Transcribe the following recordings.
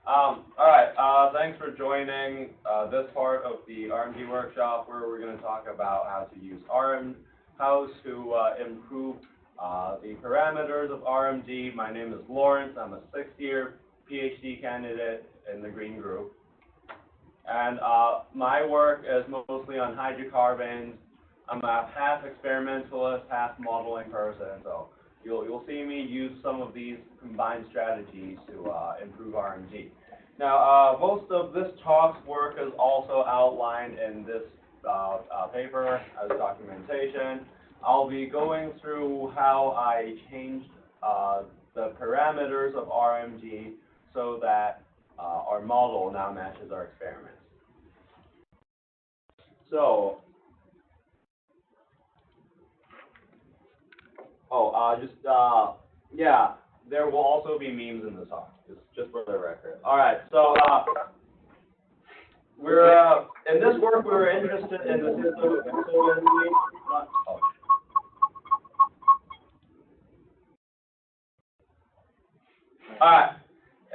All right, thanks for joining this part of the RMG workshop where we're going to talk about how to use how to improve the parameters of RMG. My name is Lawrence. I'm a sixth-year PhD candidate in the green group. And my work is mostly on hydrocarbons. I'm a half experimentalist, half modeling person, so you'll see me use some of these combined strategies to improve RMG. Now, most of this talk's work is also outlined in this paper as documentation. I'll be going through how I changed the parameters of RMG so that our model now matches our experiments. So, yeah, there will also be memes in the talk, just for the record. All right, so we're in this work we were interested in the system of Hexylbenzene. All right.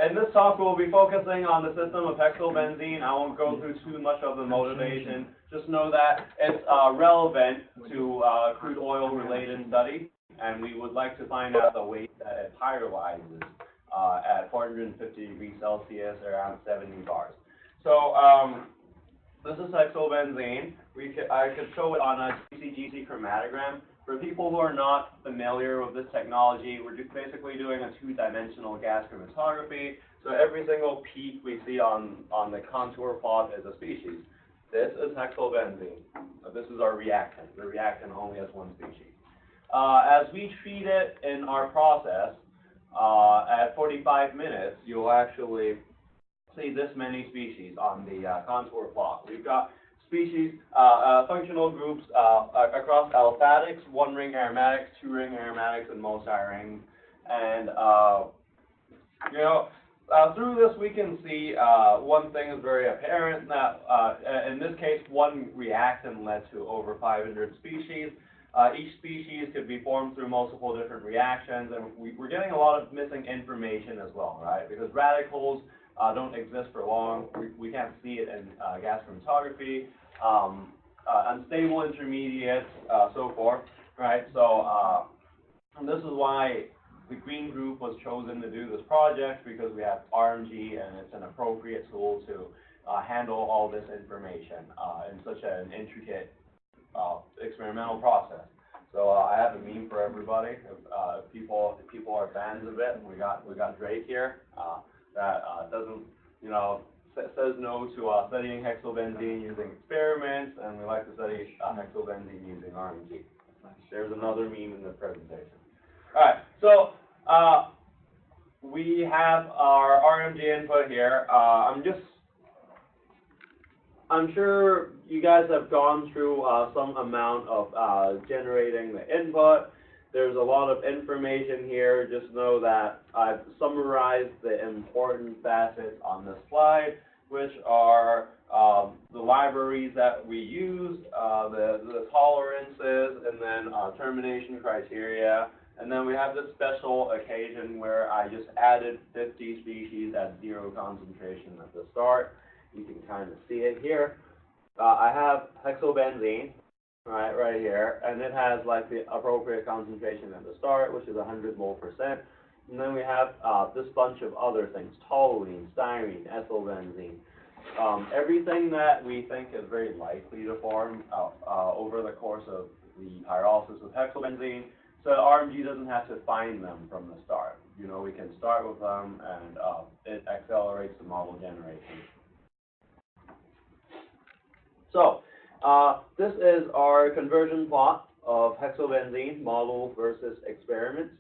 In this talk, we'll be focusing on the system of hexylbenzene. I won't go through too much of the motivation. Just know that it's relevant to crude oil-related study, and we would like to find out the way that it pyrolyzes at 450 degrees Celsius, around 70 bars. So this is hexylbenzene. I could show it on a CCGC chromatogram. For people who are not familiar with this technology, we're basically doing a two-dimensional gas chromatography. So every single peak we see on the contour plot is a species. This is hexylbenzene. This is our reactant. The reactant only has one species. As we treat it in our process, at 45 minutes, you'll actually see this many species on the contour plot. We've got species, functional groups across aliphatic, one-ring aromatics, two-ring aromatics, and multi-ring. And, through this we can see one thing is very apparent, that in this case, one reactant led to over 500 species. Each species could be formed through multiple different reactions, and we're getting a lot of missing information as well, right? Because radicals don't exist for long. We can't see it in gas chromatography. Unstable intermediates, so forth, right? So this is why the green group was chosen to do this project, because we have RMG and it's an appropriate tool to handle all this information in such an intricate experimental process. So I have a meme for everybody. If people are fans of it, we got Drake here. That doesn't, says no to studying hexylbenzene using experiments, and we like to study hexylbenzene using RMG. There's another meme in the presentation. All right, so we have our RMG input here. I'm sure you guys have gone through some amount of generating the input. There's a lot of information here. Just know that I've summarized the important facets on this slide, which are the libraries that we use, the tolerances, and then termination criteria. And then we have this special occasion where I just added 50 species at 0 concentration at the start. You can kind of see it here. I have hexylbenzene. Right here, and it has like the appropriate concentration at the start, which is 100 mol%. And then we have this bunch of other things: toluene, styrene, ethylbenzene, everything that we think is very likely to form over the course of the pyrolysis of hexylbenzene. So RMG doesn't have to find them from the start. We can start with them, and it accelerates the model generation. So this is our conversion plot of hexylbenzene model versus experiments.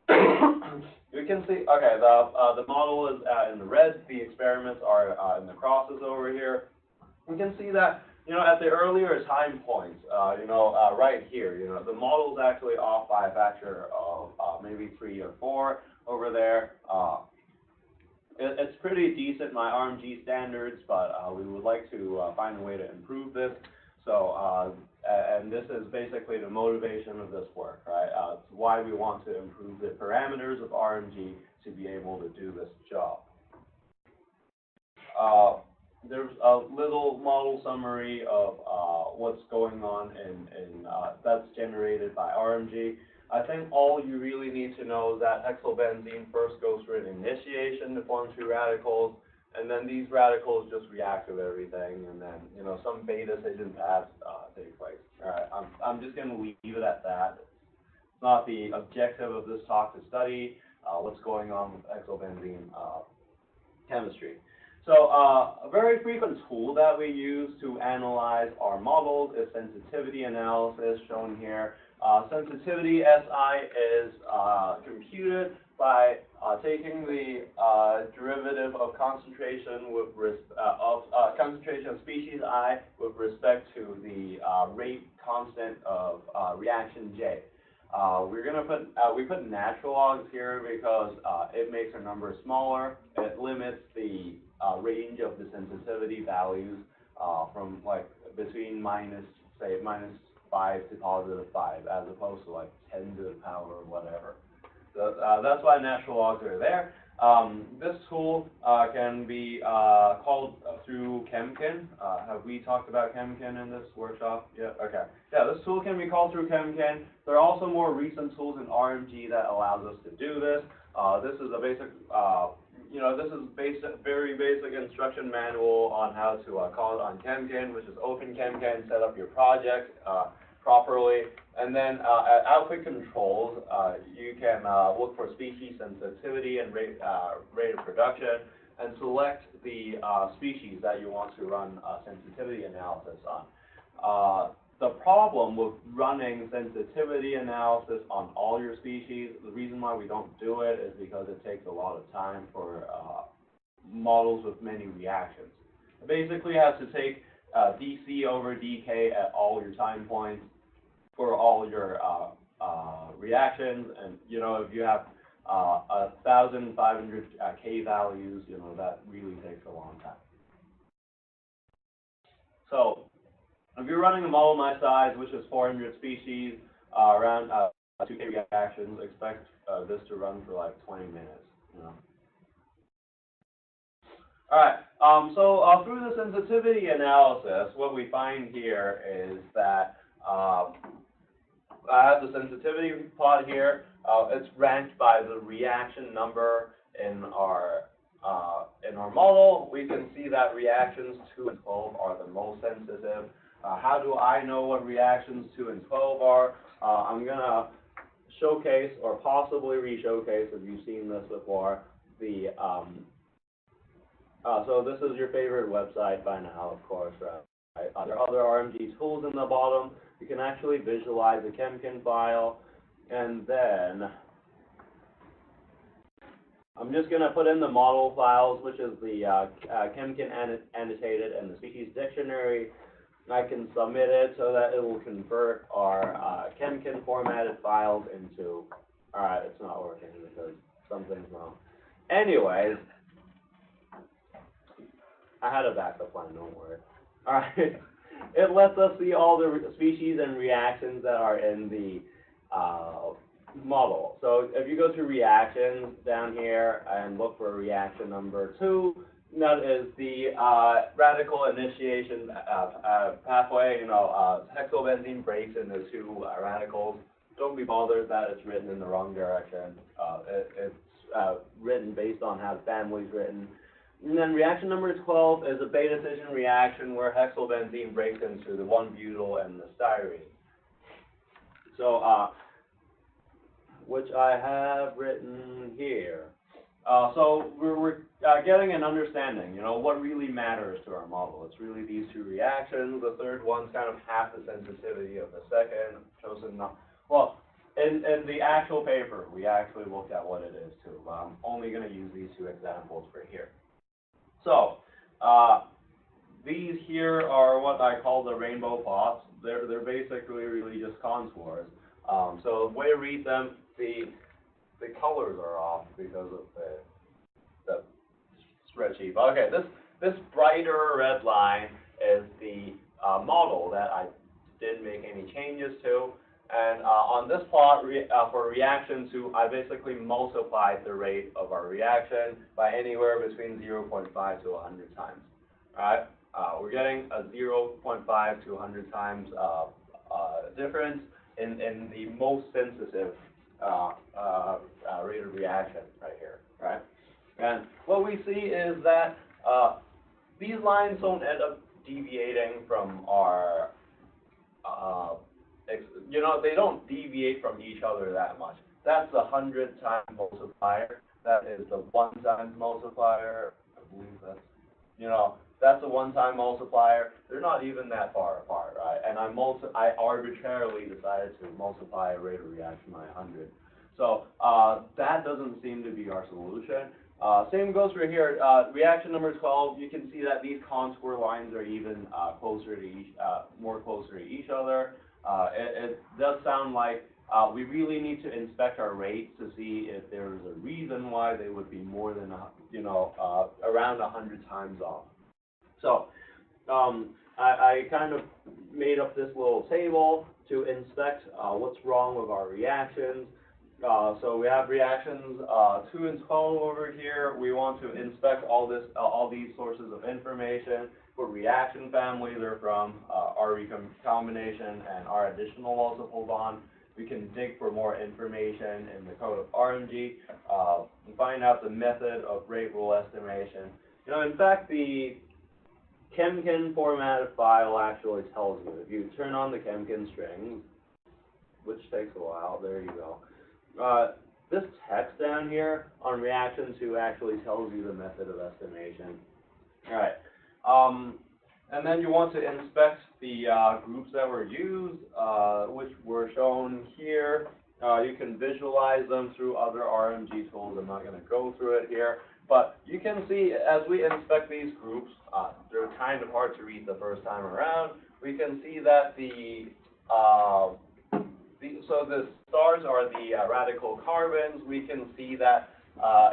You can see, okay, the model is in the red, the experiments are in the crosses over here. We can see that, at the earlier time points, right here, the model is actually off by a factor of maybe 3 or 4 over there. It's pretty decent, my RMG standards, but we would like to find a way to improve this. So, and this is basically the motivation of this work, right? It's why we want to improve the parameters of RMG to be able to do this job. there's a little model summary of what's going on in that's generated by RMG. I think all you really need to know is that hexylbenzene first goes through an initiation to form two radicals, and then these radicals just react with everything, and then some beta fission paths take place. All right, I'm just going to leave it at that. It's not the objective of this talk to study what's going on with hexylbenzene chemistry. So a very frequent tool that we use to analyze our models is sensitivity analysis, shown here. Sensitivity, SI, is computed by taking the derivative of concentration concentration of species I with respect to the rate constant of reaction J. We're gonna put we put natural logs here because it makes our number smaller. It limits the range of the sensitivity values from like between -5 to +5, as opposed to like 10 to the power or whatever. So that's why natural logs are there. This tool can be called through ChemKin. Have we talked about ChemKin in this workshop? Yeah, okay. Yeah, this tool can be called through ChemKin. There are also more recent tools in RMG that allows us to do this. This is a basic, this is very basic instruction manual on how to call it on ChemKin, which is open ChemKin, set up your project properly. And then at output controls, you can look for species sensitivity and rate of production, and select the species that you want to run sensitivity analysis on. The problem with running sensitivity analysis on all your species, the reason why we don't do it is because it takes a lot of time for models with many reactions. It basically has to take dC over dK at all your time points for all your reactions, and if you have 1,500 K values, that really takes a long time. So if you're running a model my size, which is 400 species, around 2K reactions, expect this to run for like 20 minutes. All right. So through the sensitivity analysis, what we find here is that I have the sensitivity plot here. It's ranked by the reaction number in our model. We can see that reactions 2 and 12 are the most sensitive. How do I know what reactions 2 and 12 are? I'm gonna showcase, or possibly re-showcase, if you've seen this before, the so this is your favorite website by now, of course, right? There are other RMG tools in the bottom. You can actually visualize the ChemKin file, and then I'm just going to put in the model files, which is the ChemKin annotated and the species dictionary. I can submit it so that it will convert our ChemKin formatted files into, alright, it's not working because something's wrong. Anyways, I had a backup plan, don't worry. Alright, it lets us see all the species and reactions that are in the model. So if you go to reactions down here and look for reaction number 2, that is the radical initiation pathway. Hexylbenzene breaks into 2 radicals. Don't be bothered that it's written in the wrong direction. It's written based on how the family's written. And then reaction number 12 is a beta fission reaction where hexylbenzene breaks into the 1-butyl and the styrene. So, which I have written here. So we're getting an understanding, what really matters to our model. It's really these 2 reactions. The third one's kind of half the sensitivity of the second. Chosen not. Well, in the actual paper, we actually looked at what it is too. But I'm only going to use these 2 examples for here. So these here are what I call the rainbow plots. They're basically really just contours. So the way to read them, the colors are off because of the spreadsheet. But okay, this brighter red line is the model that I didn't make any changes to, And on this plot, for reaction 2, I basically multiplied the rate of our reaction by anywhere between 0.5 to 100 times. All right? We're getting a 0.5 to 100 times difference in the most sensitive rate of reaction right here, right? And what we see is that these lines don't end up deviating from our, they don't deviate from each other that much. That's the 100 times multiplier. That is the 1 times multiplier. I believe that's, that's a 1-time multiplier. They're not even that far apart, right? And I arbitrarily decided to multiply a rate of reaction by 100. So that doesn't seem to be our solution. Same goes for here. Reaction number 12, you can see that these contour lines are even closer to more closer to each other. It does sound like we really need to inspect our rates to see if there's a reason why they would be more than, around 100 times off. So I kind of made up this little table to inspect what's wrong with our reactions. So we have reactions 2 and 12 over here. We want to inspect all these sources of information. For reaction families, they're from our recombination and our additional multiple bond. We can dig for more information in the code of RMG and find out the method of rate rule estimation. In fact, the Chemkin formatted file actually tells you. If you turn on the Chemkin strings, which takes a while, there you go. This text down here on reaction 2 actually tells you the method of estimation. All right. And then you want to inspect the groups that were used, which were shown here. You can visualize them through other RMG tools. I'm not going to go through it here. But you can see as we inspect these groups, they're kind of hard to read the first time around. We can see that so the stars are the radical carbons. We can see that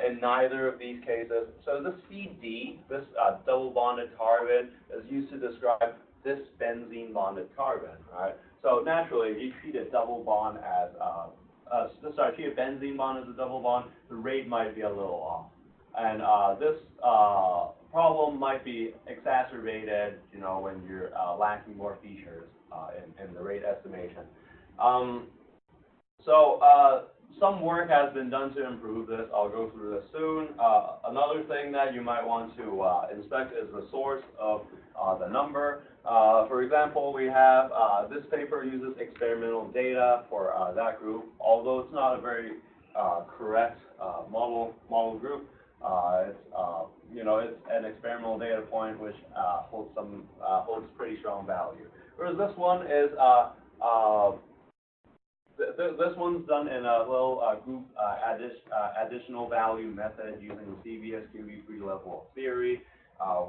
in neither of these cases. So this CD, this double bonded carbon, is used to describe this benzene bonded carbon, right? So naturally, if you treat a double bond as, treat a benzene bond as a double bond, the rate might be a little off. And this problem might be exacerbated, when you're lacking more features in the rate estimation. Some work has been done to improve this. I'll go through this soon. Another thing that you might want to inspect is the source of the number. For example, we have this paper uses experimental data for that group, although it's not a very correct model group. It's an experimental data point which holds pretty strong value. Whereas this one is this one's done in a little group additional value method using the CVSQB3 level of theory.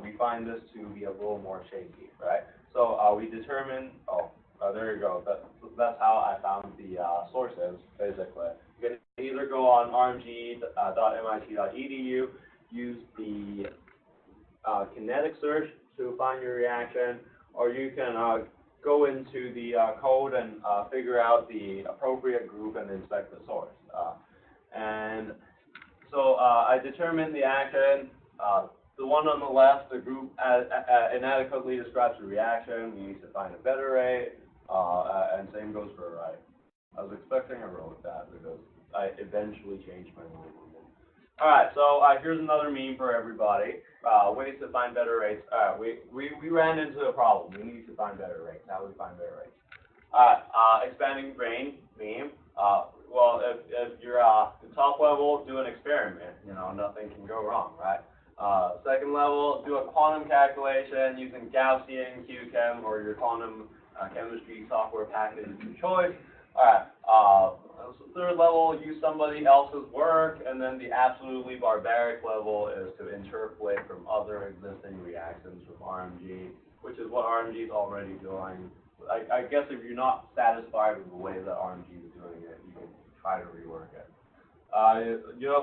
We find this to be a little more shaky, right? So we determine, there you go. That's how I found the sources, basically. You can either go on rmg.mit.edu, use the kinetic search to find your reaction, or you can go into the code and figure out the appropriate group and inspect the source. And so I determined the action. The one on the left, the group inadequately describes the reaction. We need to find a better rate. And same goes for right. I was expecting I wrote that because I eventually changed my mind on it. All right, so here's another meme for everybody. Ways to find better rates. We ran into a problem. We need to find better rates. How do we find better rates? Expanding grain meme. Well, if you're top level, do an experiment. Nothing can go wrong, right? Second level, do a quantum calculation using Gaussian, QChem, or your quantum chemistry software package of your choice. All right. Third level, use somebody else's work, and then the absolutely barbaric level is to interpolate from other existing reactions from RMG, which is what RMG is already doing. I guess if you're not satisfied with the way that RMG is doing it, you can try to rework it.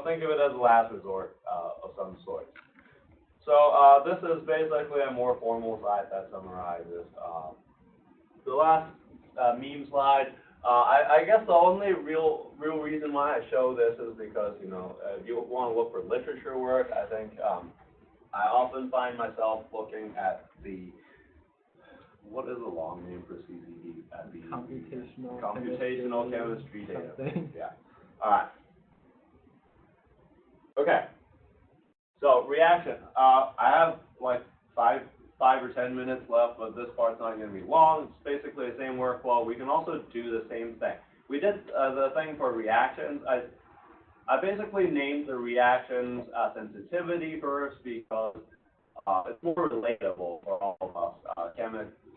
Think of it as a last resort of some sort. So this is basically a more formal slide that summarizes the last meme slide. I guess the only real reason why I show this is because, you know, if you want to look for literature work, I think I often find myself looking at the, what is the long name for CCD? At the computational chemistry data. Yeah. All right. Okay. So reaction. I have like five or 10 minutes left, but this part's not going to be long. It's basically the same workflow. We can also do the same thing. We did the thing for reactions. I basically named the reactions sensitivity first because it's more relatable for all of us,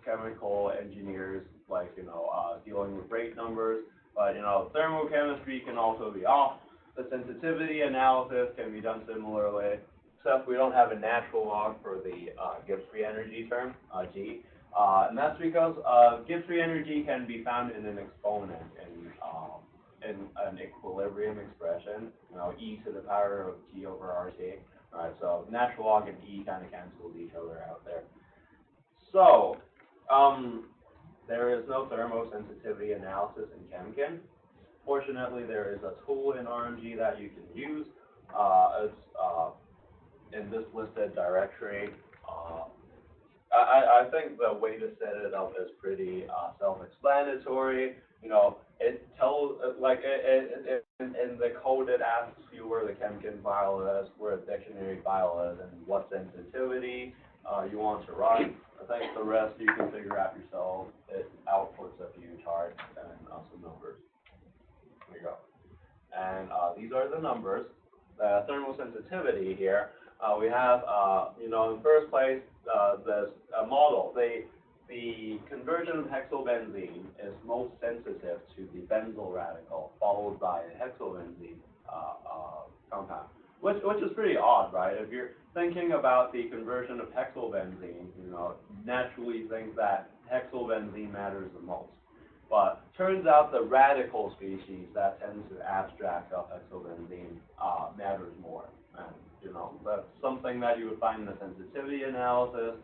chemical engineers, like, you know, dealing with rate numbers. But, you know, thermochemistry can also be off. The sensitivity analysis can be done similarly, except we don't have a natural log for the Gibbs free energy term, G. And that's because Gibbs free energy can be found in an exponent in an equilibrium expression, you know, e to the power of G over RT. All right, so natural log and e kind of cancel each other out there. So, there is no thermosensitivity analysis in ChemChin. Fortunately, there is a tool in RMG that you can use. It's in this listed directory. I think the way to set it up is pretty self-explanatory. You know, it tells, like, in the code it asks you where the ChemChin file is, where the dictionary file is, and what sensitivity you want to run. I think the rest you can figure out yourself. It outputs a few charts and some numbers. There you go. And these are the numbers. The thermosensitivity here, we have, you know, in first place, there's a model. The conversion of hexylbenzene is most sensitive to the benzyl radical, followed by a hexylbenzene compound, which is pretty odd, right? If you're thinking about the conversion of hexylbenzene, you know, naturally think that hexylbenzene matters the most. But turns out the radical species that tends to abstract off hexylbenzene matters more. And, you know, that's something that you would find in the sensitivity analysis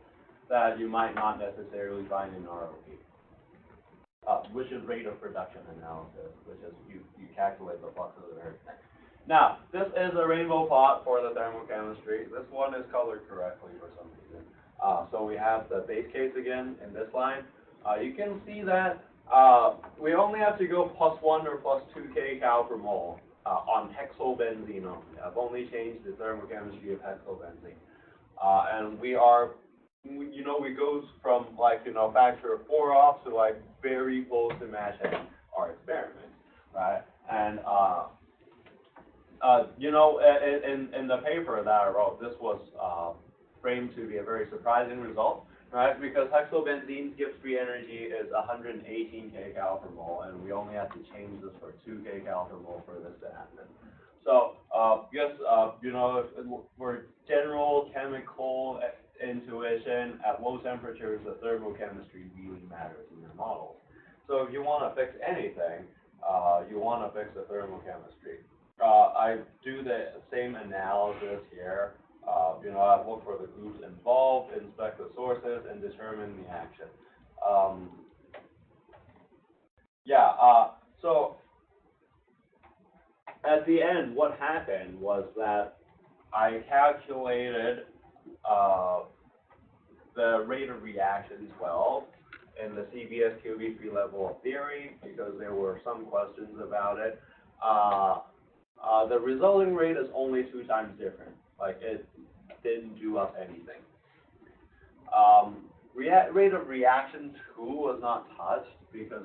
that you might not necessarily find in ROP, which is rate of production analysis, which is you calculate the flux of everything. Now, this is a rainbow plot for the thermochemistry. This one is colored correctly for some reason. So we have the base case again in this line. You can see that we only have to go +1 or +2 kcal per mole on hexylbenzene only. I've only changed the thermochemistry of hexylbenzene. And we are, you know, we go from, like, you know, factor of 4 off to, like, very close to matching our experiment, right? And, you know, in the paper that I wrote, this was framed to be a very surprising result, right? Because hexylbenzene's Gibbs free energy is 118 kcal per mole, and we only have to change this for 2 kcal per mole for this to happen. So, yes, you know, for general chemical intuition, at low temperatures, the thermochemistry really matters in your models. So if you want to fix anything, you want to fix the thermochemistry. I do the same analysis here. You know, I look for the groups involved, inspect the sources, and determine the action. So at the end, what happened was that I calculated the rate of reaction 12 in the CBS-QB3 level of theory, because there were some questions about it. The resulting rate is only 2 times different. Like, it didn't do us anything. Rate of reaction 2 was not touched because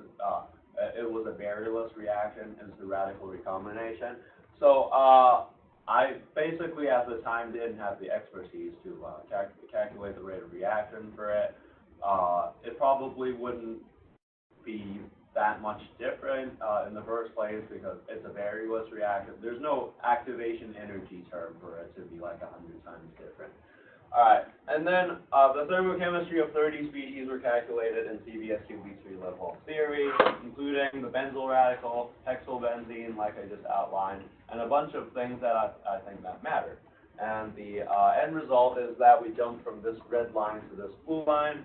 it was a barrierless reaction. It's the radical recombination. So I basically at the time didn't have the expertise to calculate the rate of reaction for it. It probably wouldn't be that much different in the first place because it's a barrierless reaction. There's no activation energy term for it to be like 100 times different. Alright, and then the thermochemistry of 30 species were calculated in CBS-QB3 level of theory, including the benzyl radical, hexylbenzene, like I just outlined, and a bunch of things that I think that matter. And the end result is that we jump from this red line to this blue line.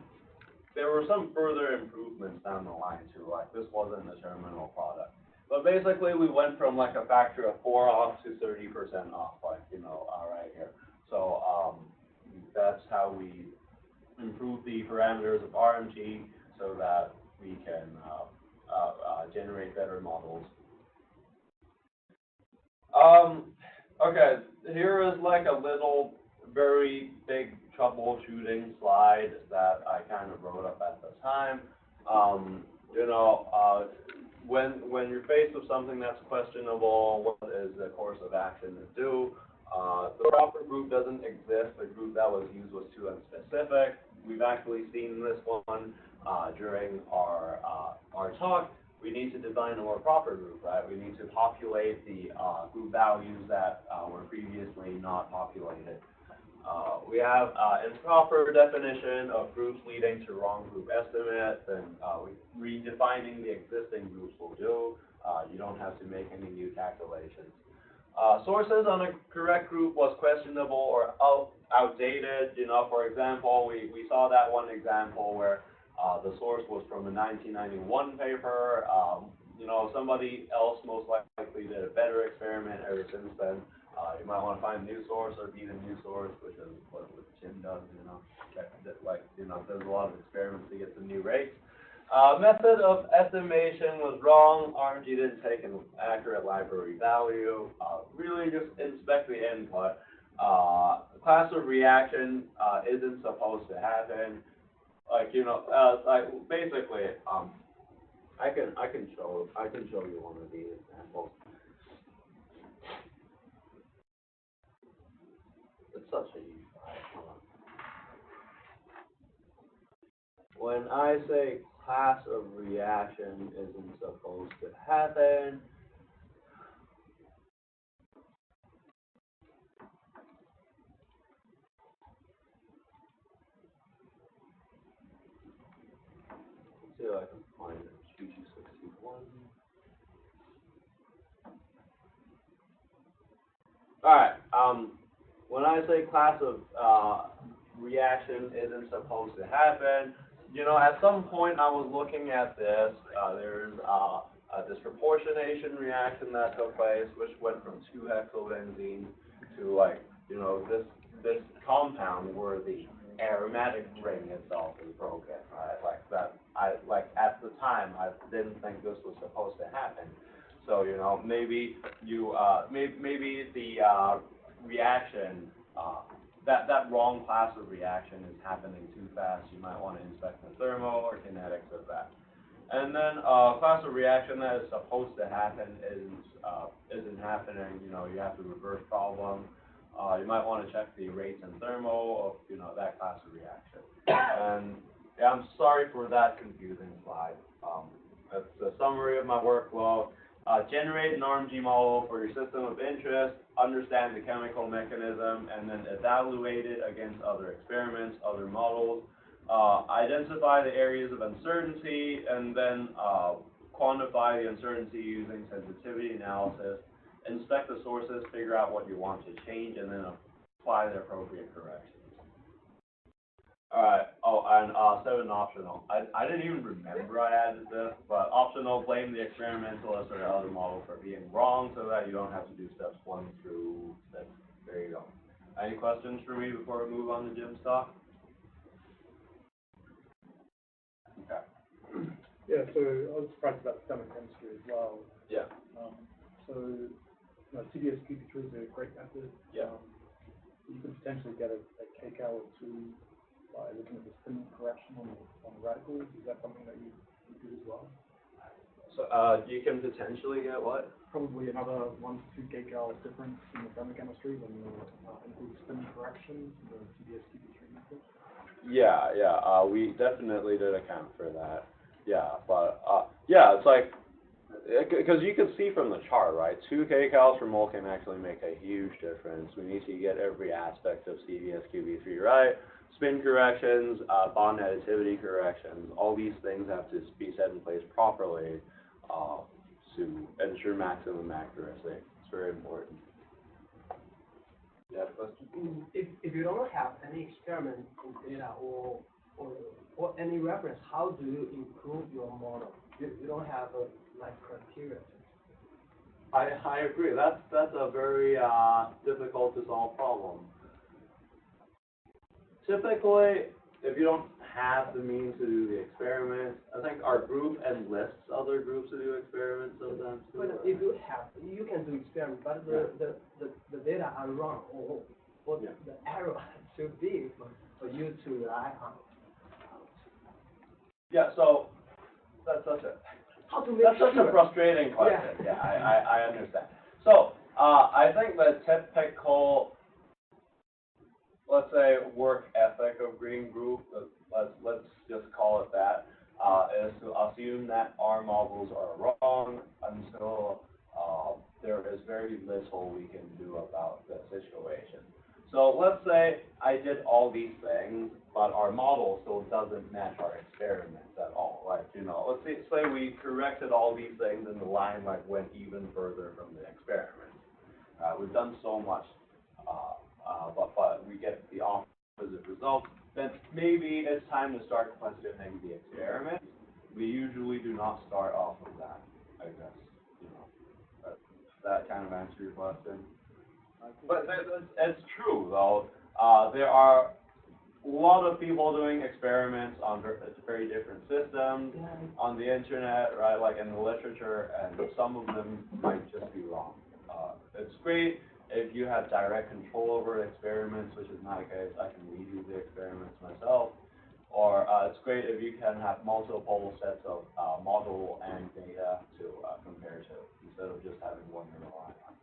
there were some further improvements down the line too, like this wasn't the terminal product. But basically we went from like a factor of 4 off to 30% off, like, right here. So that's how we improve the parameters of RMG so that we can generate better models. Okay, here is like a little very big troubleshooting slide that I kind of wrote up at the time. When you're faced with something that's questionable, what is the course of action to do? The proper group doesn't exist. The group that was used was too unspecific. We've actually seen this one during our talk. We need to design a more proper group, right? We need to populate the group values that were previously not populated. We have improper definition of groups leading to wrong group estimates, and redefining the existing groups will do. You don't have to make any new calculations. Sources on a correct group was questionable or outdated. For example, we saw that one example where the source was from a 1991 paper. Somebody else most likely did a better experiment ever since then. You might want to find a new source or be the new source, which is what Jim does, does a lot of experiments to get some new rates. Method of estimation was wrong. RMG didn't take an accurate library value. Really just inspect the input. Class of reaction isn't supposed to happen. Basically, I can show you one of these examples. It's such a huge file. When I say class of reaction isn't supposed to happen, let's see if I can find it. GG61. Alright, when I say class of reaction isn't supposed to happen, at some point I was looking at this, there's a disproportionation reaction that took place, which went from 2-hexylbenzene to this compound where the aromatic ring itself is broken, right? At the time I didn't think this was supposed to happen. So, maybe maybe the reaction, that wrong class of reaction is happening too fast. You might want to inspect the thermo or kinetics of that. And then class of reaction that is supposed to happen isn't happening. You have to reverse problem. You might want to check the rates and thermo of that class of reaction. And yeah, I'm sorry for that confusing slide. That's the summary of my workflow. Generate an RMG model for your system of interest, understand the chemical mechanism, and then evaluate it against other experiments, other models. Identify the areas of uncertainty, and then quantify the uncertainty using sensitivity analysis. Inspect the sources, figure out what you want to change, and then apply the appropriate corrections. Alright, and 7 optional. I didn't even remember I added this, but optional, blame the experimentalist or the other model for being wrong so that you don't have to do steps 1 through 6. There you go. Any questions for me before we move on to Jim's talk? Okay. Yeah, so I was surprised about thermochemistry as well. Yeah. CDS-QP3 is a great method. Yeah. You can potentially get a kcal or 2 by looking at the spin correction on the radicals. Is that something that you do as well? So you can potentially get what? Probably another 1 to 2 kcal difference in the thermochemistry when you include spin correction in the CDS-QP3 method. Yeah, we definitely did account for that. Yeah, but yeah, it's like, because you can see from the chart, right? 2 kcals per mole can actually make a huge difference. We need to get every aspect of CDS-QP3 right. Spin corrections, bond additivity corrections, all these things have to be set in place properly to ensure maximum accuracy. It's very important. You have a question? If you don't have any experiment data or or any reference, how do you improve your model? You don't have a like criteria. I agree. That's a very difficult to solve problem. Typically, if you don't have the means to do the experiments, I think our group enlists other groups to do experiments sometimes too. But if you have, you can do experiment, but the data are wrong, or Yeah. the error is too big for you to rely on. Yeah, so that's such a How to make that's such a sure? frustrating question. Yeah, I understand. So I think the typical, let's say, work ethic of Green Group, let's just call it that, is to assume that our models are wrong until there is very little we can do about the situation. So let's say I did all these things, but our model still doesn't match our experiments at all. Like, let's say we corrected all these things and the line went even further from the experiment. We've done so much, but we get the opposite result. Then maybe it's time to start questioning the experiment. We usually do not start off with that, I guess. That kind of answer your question. But it's true, though. There are a lot of people doing experiments on very different systems on the internet, right? Like in the literature, and some of them might just be wrong. It's great if you have direct control over experiments, which is my case. I can redo the experiments myself. Or it's great if you can have multiple sets of model and data to compare to, instead of just having one to rely on.